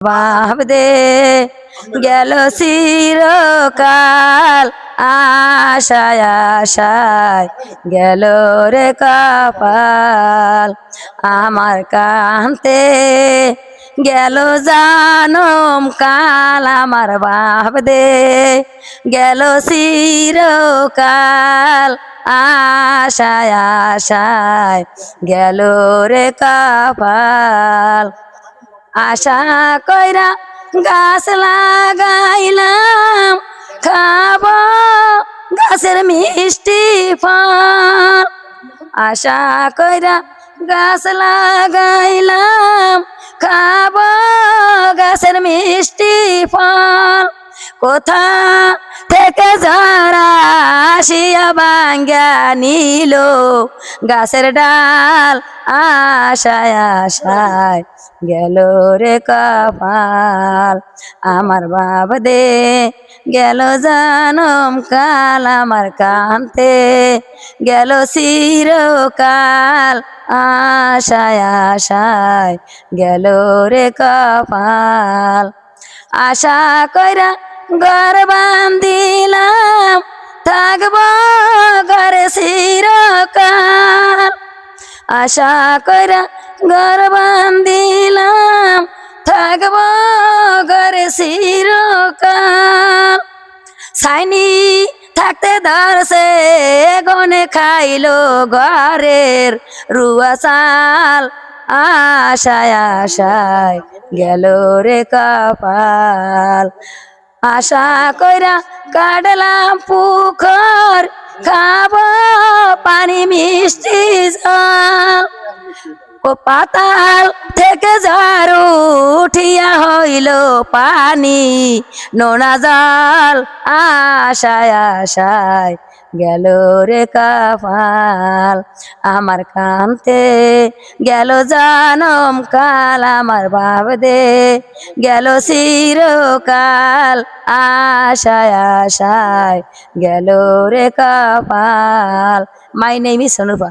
ভাবদে গেল চিরকাল আশায় আশায় গেল রে কপাল আমার কান্তে গেল জানম কাল আমার ভাবদে গেল চিরকাল আশায় আশায় গেল রে কপাল আশা কইরা গাছ লাগাইলাম খাব গাছের মিষ্টি ফল আশা কইরা গাছ লাগাইলাম খাব গাছের মিষ্টি ফল কোথা থেকে যারা আসিয়া ভাঙ্গা নিল গাছের ডাল আশায় আশায় গেল রে কপাল আমার ভাবদে গেল জানম কাল আমার কান্তে গেল চিরকাল আশায় আশায় গেল রে কপাল আশা কইরা ঘর বান্ধিলাম থাকব ঘরে চিরকাল আশা কইরা ঘর বান্ধিলাম থাকব ঘরে চিরকাল ছাইনি থাকতে ধরছে গনে খাইলো ঘরের রুয়া চাল আশায় আশায় গেল রে কপাল আশা কইরা কাটলাম পুকুর খাব পানি মিষ্টি জল ও পাতাল থেকে ঝাড়ু উঠিয়া হইল পানি নোনা জল আশায় আশায় গেল রে কপাল আমার কান্তে গেল জানম কাল আমার ভাবদে গেল চিরকাল আশায় আশায় গেল রে কপাল মাই নেম ইজ অনুপা।